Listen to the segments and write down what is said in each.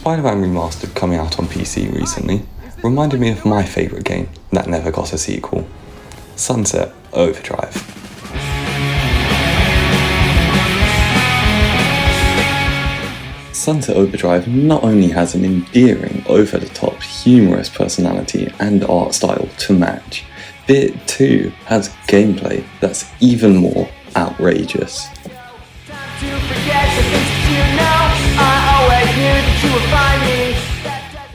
Spider-Man Remastered coming out on PC recently reminded me of my favourite game that never got a sequel, Sunset Overdrive. Sunset Overdrive not only has an endearing, over-the-top, humorous personality and art style to match, but it too has gameplay that's even more outrageous.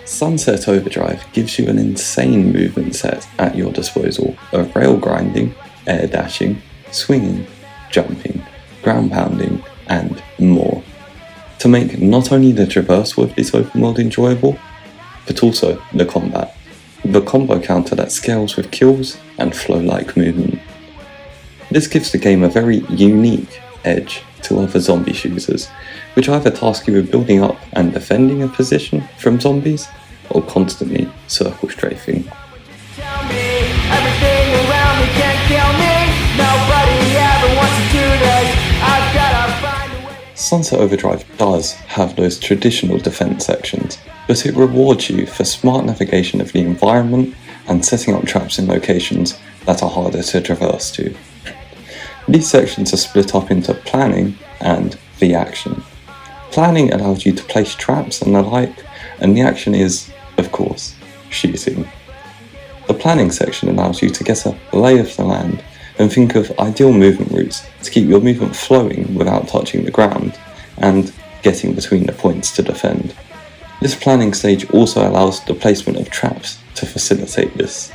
Sunset Overdrive gives you an insane movement set at your disposal of rail grinding, air dashing, swinging, jumping, ground pounding, and more, to make not only the traversal of this open world enjoyable, but also the combat. The combo counter that scales with kills and flow-like movement. This gives the game a very unique edge to other zombie shooters, which either task you with building up and defending a position from zombies, or constantly circle strafing. Sunset Overdrive does have those traditional defense sections, but it rewards you for smart navigation of the environment and setting up traps in locations that are harder to traverse to. These sections are split up into planning and the action. Planning allows you to place traps and the like, and the action is, of course, shooting. The planning section allows you to get a lay of the land and think of ideal movement routes to keep your movement flowing without touching the ground and getting between the points to defend. This planning stage also allows the placement of traps to facilitate this.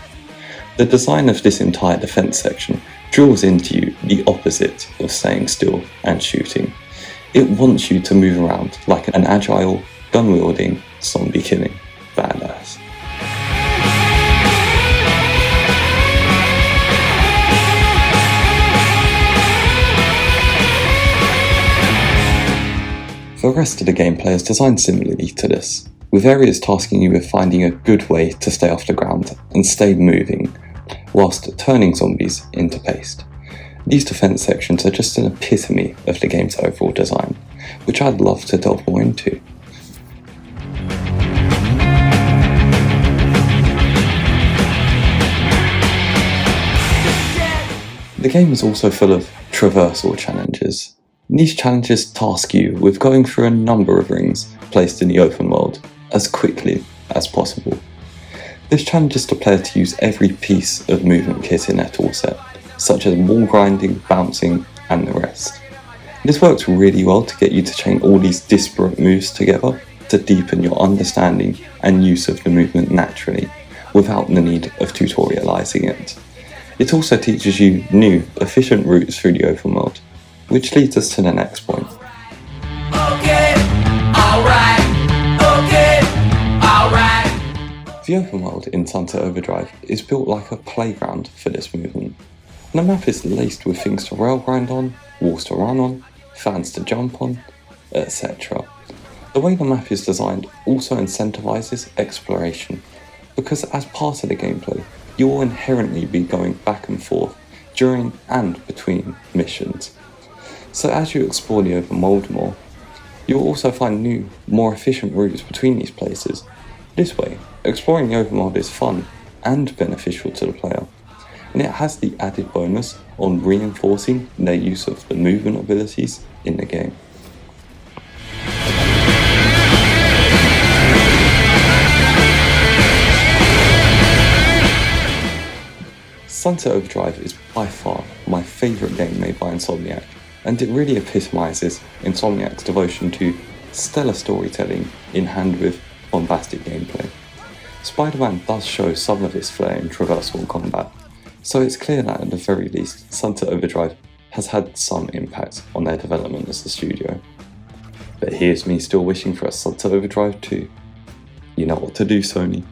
The design of this entire defense section draws into you the opposite of staying still and shooting. It wants you to move around like an agile, gun-wielding, zombie-killing badass. The rest of the gameplay is designed similarly to this, with areas tasking you with finding a good way to stay off the ground and stay moving, whilst turning zombies into paste. These defense sections are just an epitome of the game's overall design, which I'd love to delve more into. The game is also full of traversal challenges. These challenges task you with going through a number of rings placed in the open world as quickly as possible. This challenges the player to use every piece of movement kit in their toolset, such as wall grinding, bouncing, and the rest. This works really well to get you to chain all these disparate moves together to deepen your understanding and use of the movement naturally, without the need of tutorializing it. It also teaches you new, efficient routes through the open world, which leads us to the next point. The open world in Sunset Overdrive is built like a playground for this movement. The map is laced with things to rail grind on, walls to run on, fans to jump on, etc. The way the map is designed also incentivizes exploration, because as part of the gameplay, you will inherently be going back and forth during and between missions. So as you explore the open world more, you will also find new, more efficient routes between these places. This way, exploring the open world is fun and beneficial to the player, and it has the added bonus on reinforcing their use of the movement abilities in the game. Sunset Overdrive is by far my favourite game made by Insomniac, and it really epitomizes Insomniac's devotion to stellar storytelling in hand with bombastic gameplay. Spider-Man does show some of its flair in traversal combat, so it's clear that at the very least Sunset Overdrive has had some impact on their development as a studio. But here's me still wishing for a Sunset Overdrive 2. You know what to do, Sony.